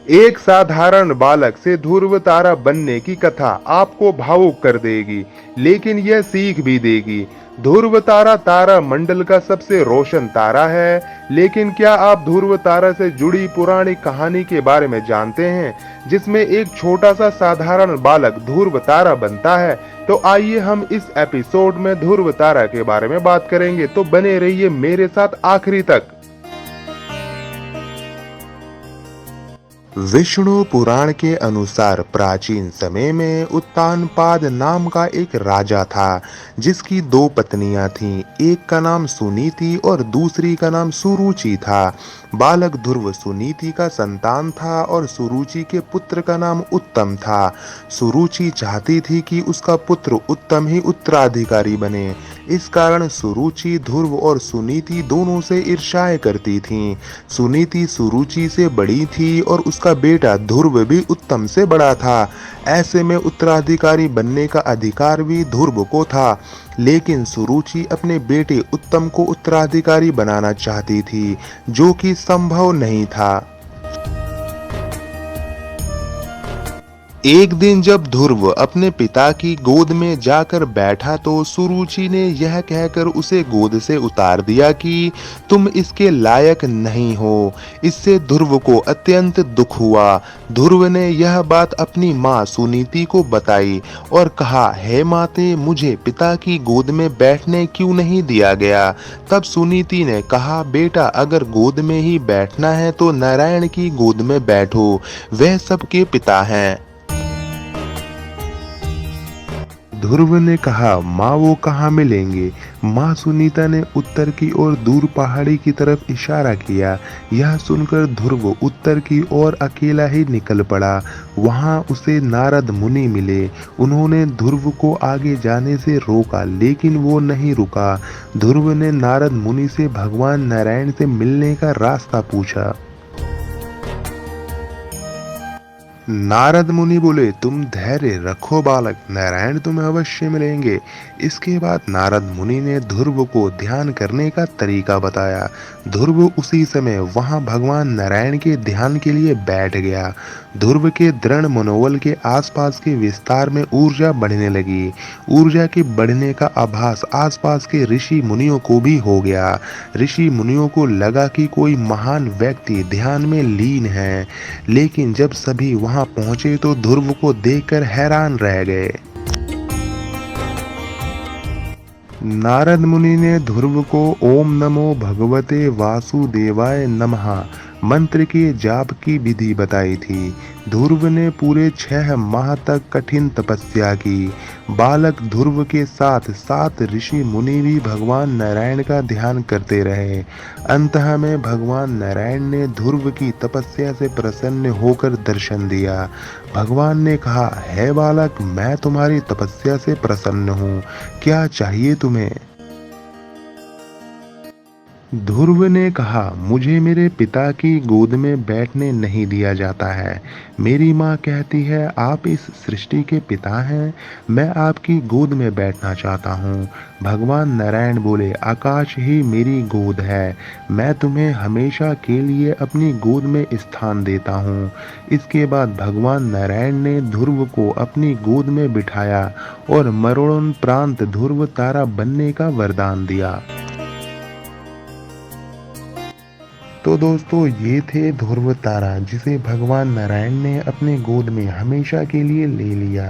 एक साधारण बालक से ध्रुव तारा बनने की कथा आपको भावुक कर देगी, लेकिन यह सीख भी देगी। ध्रुव तारा तारा मंडल का सबसे रोशन तारा है, लेकिन क्या आप ध्रुव तारा से जुड़ी पुरानी कहानी के बारे में जानते हैं, जिसमें एक छोटा सा साधारण बालक ध्रुव तारा बनता है? तो आइए हम इस एपिसोड में ध्रुव तारा के बारे में बात करेंगे, तो बने रहिए मेरे साथ आखिरी तक। विष्णु पुराण के अनुसार प्राचीन समय में उत्तानपाद नाम का एक राजा था, जिसकी दो पत्नियां थीं। एक का नाम सुनीति और दूसरी का नाम सुरुचि था। बालक ध्रुव सुनीति का संतान था और सुरुचि के पुत्र का नाम उत्तम था। सुरुचि चाहती थी कि उसका पुत्र उत्तम ही उत्तराधिकारी बने। इस कारण सुरुचि ध्रुव और सुनीति दोनों से ईर्ष्या करती थीं। सुनीति सुरुचि से बड़ी थी और उसका बेटा ध्रुव भी उत्तम से बड़ा था। ऐसे में उत्तराधिकारी बनने का अधिकार भी ध्रुव को था, लेकिन सुरुचि अपने बेटे उत्तम को उत्तराधिकारी बनाना चाहती थी, जो कि संभव नहीं था। एक दिन जब ध्रुव अपने पिता की गोद में जाकर बैठा तो सुरुचि ने यह कहकर उसे गोद से उतार दिया कि तुम इसके लायक नहीं हो। इससे ध्रुव को अत्यंत दुख हुआ। ध्रुव ने यह बात अपनी माँ सुनीति को बताई और कहा, हे माते, मुझे पिता की गोद में बैठने क्यों नहीं दिया गया? तब सुनीति ने कहा, बेटा, अगर गोद में ही बैठना है तो नारायण की गोद में बैठो, वह सबके पिता हैं। ध्रुव ने कहा, माँ, वो कहाँ मिलेंगे? माँ सुनीता ने उत्तर की ओर दूर पहाड़ी की तरफ इशारा किया। यह सुनकर ध्रुव उत्तर की ओर अकेला ही निकल पड़ा। वहां उसे नारद मुनि मिले। उन्होंने ध्रुव को आगे जाने से रोका, लेकिन वो नहीं रुका। ध्रुव ने नारद मुनि से भगवान नारायण से मिलने का रास्ता पूछा। नारद मुनि बोले, तुम धैर्य रखो बालक, नारायण तुम्हें अवश्य मिलेंगे। इसके बाद नारद मुनि ने ध्रुव को ध्यान करने का तरीका बताया। ध्रुव उसी समय वहां भगवान नारायण के ध्यान के लिए बैठ गया। ध्रुव के दृढ़ मनोबल के आसपास के विस्तार में ऊर्जा बढ़ने लगी। ऊर्जा के बढ़ने का आभास आसपास के ऋषि मुनियों को भी हो गया। ऋषि मुनियों को लगा कि कोई महान व्यक्ति ध्यान में लीन है, लेकिन जब सभी वहां पहुंचे तो ध्रुव को देखकर हैरान रह गए। नारद मुनि ने ध्रुव को ओम नमो भगवते वासुदेवाय नमः मंत्र के जाप की विधि बताई थी। ध्रुव ने पूरे 6 माह तक कठिन तपस्या की। बालक ध्रुव के साथ 7 ऋषि मुनि भी भगवान नारायण का ध्यान करते रहे। अंतः में भगवान नारायण ने ध्रुव की तपस्या से प्रसन्न होकर दर्शन दिया। भगवान ने कहा, हे बालक, मैं तुम्हारी तपस्या से प्रसन्न हूँ, क्या चाहिए तुम्हें? ध्रुव ने कहा, मुझे मेरे पिता की गोद में बैठने नहीं दिया जाता है। मेरी माँ कहती है, आप इस सृष्टि के पिता हैं, मैं आपकी गोद में बैठना चाहता हूँ। भगवान नारायण बोले, आकाश ही मेरी गोद है, मैं तुम्हें हमेशा के लिए अपनी गोद में स्थान देता हूँ। इसके बाद भगवान नारायण ने ध्रुव को अपनी गोद में बिठाया और मरणोपरांत ध्रुव तारा बनने का वरदान दिया। तो दोस्तों, ये थे ध्रुव तारा, जिसे भगवान नारायण ने अपने गोद में हमेशा के लिए ले लिया।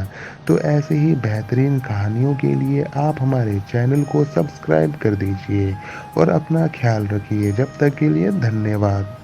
तो ऐसे ही बेहतरीन कहानियों के लिए आप हमारे चैनल को सब्सक्राइब कर दीजिए और अपना ख्याल रखिए। जब तक के लिए धन्यवाद।